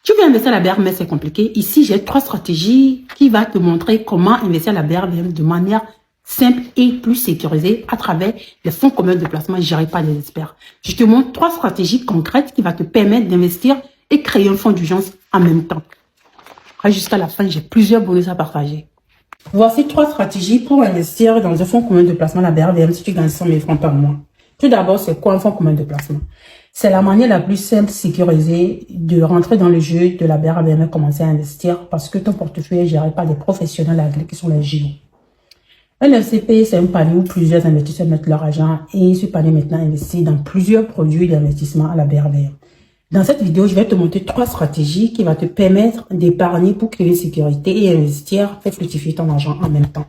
Tu veux investir à la BRVM, c'est compliqué. Ici, j'ai 3 stratégies qui vont te montrer comment investir à la BRVM de manière simple et plus sécurisée à travers les fonds communs de placement gérés par des experts. Je te montre 3 stratégies concrètes qui vont te permettre d'investir et créer un fonds d'urgence en même temps. Jusqu'à la fin, j'ai plusieurs bonus à partager. Voici 3 stratégies pour investir dans un fonds commun de placement à la BRVM si tu gagnes 100 000 francs par mois. Tout d'abord, c'est quoi un fonds commun de placement? C'est la manière la plus simple, sécurisée de rentrer dans le jeu de la BRVM et commencer à investir parce que ton portefeuille est géré par des professionnels agréés qui sont les GIO. Un FCP, c'est un panier où plusieurs investisseurs mettent leur argent et ce panier maintenant investit dans plusieurs produits d'investissement à la BRVM. Dans cette vidéo, je vais te montrer 3 stratégies qui vont te permettre d'épargner pour créer une sécurité et investir, faire fructifier ton argent en même temps.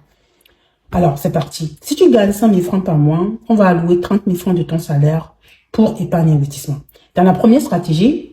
Alors, c'est parti. Si tu gagnes 100 000 francs par mois, on va allouer 30 000 francs de ton salaire pour épargne et investissement. Dans la première stratégie,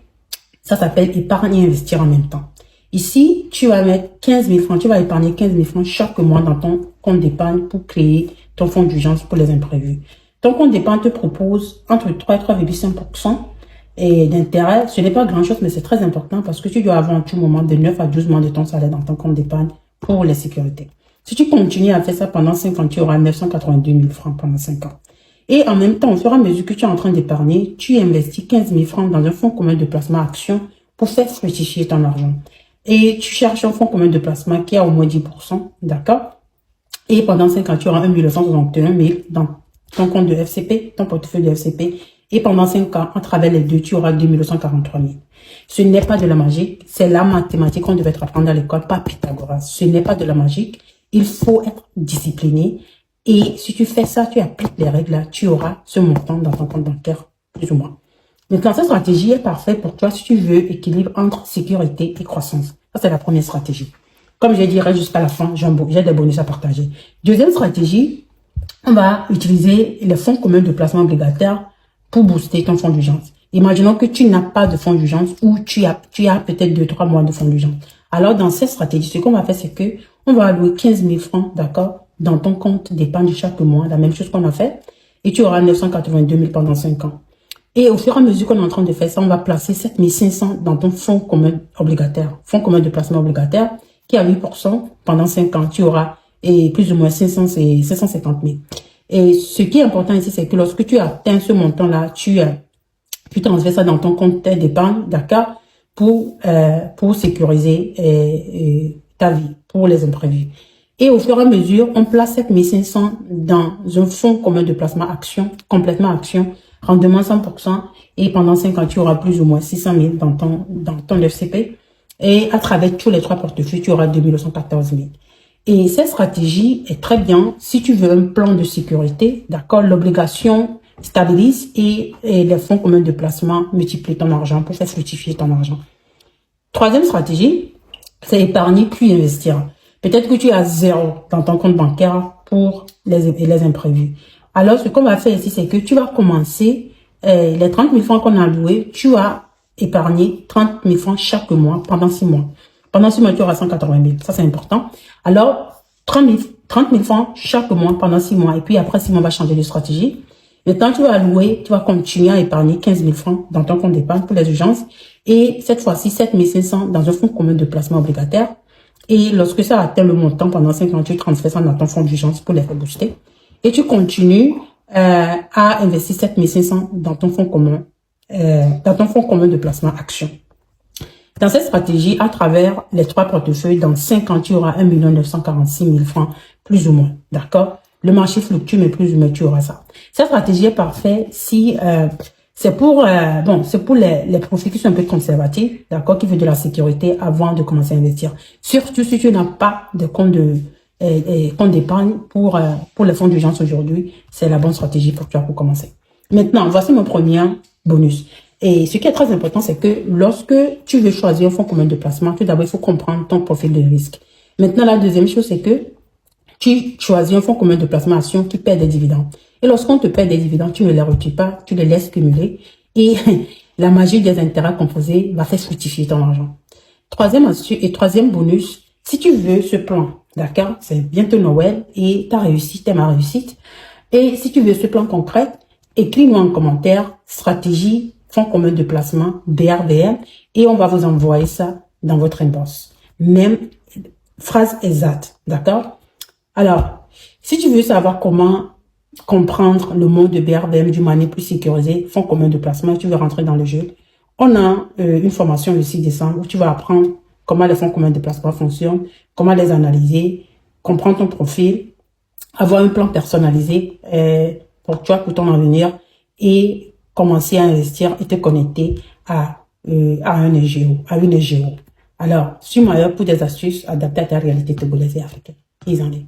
ça s'appelle épargne et investir en même temps. Ici, tu vas mettre 15 000 francs, tu vas épargner 15 000 francs chaque mois dans ton compte d'épargne pour créer ton fonds d'urgence pour les imprévus. Ton compte d'épargne te propose entre 3 et 3,5% d'intérêt. Ce n'est pas grand-chose, mais c'est très important parce que tu dois avoir en tout moment de 9 à 12 mois de ton salaire dans ton compte d'épargne pour les sécurités. Si tu continues à faire ça pendant 5 ans, tu auras 982 000 francs pendant 5 ans. Et en même temps, au fur et à mesure que tu es en train d'épargner, tu investis 15 000 francs dans un fonds commun de placement action pour faire fructifier ton argent. Et tu cherches un fonds commun de placement qui a au moins 10%, d'accord? Et pendant 5 ans, tu auras 1 961 000 dans ton compte de FCP, ton portefeuille de FCP. Et pendant 5 ans, à travers les deux, tu auras 2 143 000. Ce n'est pas de la magie, c'est la mathématique qu'on devait apprendre à l'école, pas Pythagoras. Ce n'est pas de la magie, il faut être discipliné. Et si tu fais ça, tu appliques les règles là, tu auras ce montant dans ton compte bancaire, plus ou moins. Maintenant, cette stratégie est parfaite pour toi si tu veux équilibre entre sécurité et croissance. Ça, c'est la première stratégie. Comme je dirai jusqu'à la fin, j'ai des bonus à partager. Deuxième stratégie, on va utiliser les fonds communs de placement obligataire pour booster ton fonds d'urgence. Imaginons que tu n'as pas de fonds d'urgence ou tu as peut-être 2-3 mois de fonds d'urgence. Alors, dans cette stratégie, ce qu'on va faire, c'est que on va allouer 15 000 francs, d'accord, dans ton compte d'épargne chaque mois, la même chose qu'on a fait, et tu auras 982 000 pendant 5 ans. Et au fur et à mesure qu'on est en train de faire ça, on va placer 7 500 dans ton fonds commun obligataire, fonds commun de placement obligataire, qui a 8% pendant 5 ans. Tu auras plus ou moins 550 000. Et ce qui est important ici, c'est que lorsque tu atteins ce montant-là, tu transfères ça dans ton compte d'épargne, d'accord, pour sécuriser ta vie, pour les imprévus. Et au fur et à mesure, on place 7 500 dans un fonds commun de placement action, complètement action, rendement 100%, et pendant 5 ans, tu auras plus ou moins 600 000 dans ton FCP. Et à travers tous les 3 portefeuilles, tu auras 2 114 000. Et cette stratégie est très bien si tu veux un plan de sécurité, d'accord, l'obligation stabilise et les fonds communs de placement multiplient ton argent pour faire fructifier ton argent. Troisième stratégie, c'est épargner puis investir. Peut-être que tu as 0 dans ton compte bancaire pour les imprévus. Alors, ce qu'on va faire ici, c'est que tu vas commencer les 30 000 francs qu'on a alloués, tu vas épargner 30 000 francs chaque mois pendant 6 mois. Pendant 6 mois, tu auras 180 000. Ça, c'est important. Alors, 30 000 francs chaque mois pendant 6 mois. Et puis après 6 mois, on va changer de stratégie. Maintenant, tu vas allouer, tu vas continuer à épargner 15 000 francs dans ton compte d'épargne pour les urgences. Et cette fois-ci, 7 500 dans un fonds commun de placement obligataire. Et lorsque ça atteint le montant pendant 5 ans, tu transfères ça dans ton fonds d'urgence pour les faire booster. Et tu continues à investir 7 500 dans ton fonds commun de placement action. Dans cette stratégie, à travers les 3 portefeuilles, dans 5 ans, tu auras 1 946 000 francs, plus ou moins. D'accord? Le marché fluctue, mais plus ou moins, tu auras ça. Cette stratégie est parfaite si c'est pour les profils qui sont un peu conservatifs, d'accord, qui veulent de la sécurité avant de commencer à investir. Surtout si tu n'as pas de compte d'épargne pour les fonds d'urgence aujourd'hui, c'est la bonne stratégie pour toi pour commencer. Maintenant, voici mon premier bonus. Et ce qui est très important, c'est que lorsque tu veux choisir un fonds commun de placement, tout d'abord, il faut comprendre ton profil de risque. Maintenant, la deuxième chose, c'est que tu choisis un fonds commun de placement action qui paie des dividendes. Et lorsqu'on te paie des dividendes, tu ne les retires pas, tu les laisses cumuler. Et la magie des intérêts composés va faire fructifier ton argent. Troisième astuce et troisième bonus, si tu veux ce plan, d'accord, c'est bientôt Noël et ta réussite est ma réussite. Et si tu veux ce plan concret, écris-moi en commentaire stratégie fonds commun de placement, BRVM, et on va vous envoyer ça dans votre inbox. Même phrase exacte, d'accord? Alors, si tu veux savoir comment comprendre le monde de BRVM d'une manière plus sécurisée, fonds commun de placement, tu veux rentrer dans le jeu, on a une formation le 6 décembre où tu vas apprendre comment les fonds communs de placement fonctionnent, comment les analyser, comprendre ton profil, avoir un plan personnalisé pour toi, pour ton avenir et commencer à investir et te connecter à un EGO, à une EGO. Alors, suis-moi pour des astuces adaptées à ta réalité togolaise et africaine. Ils en est.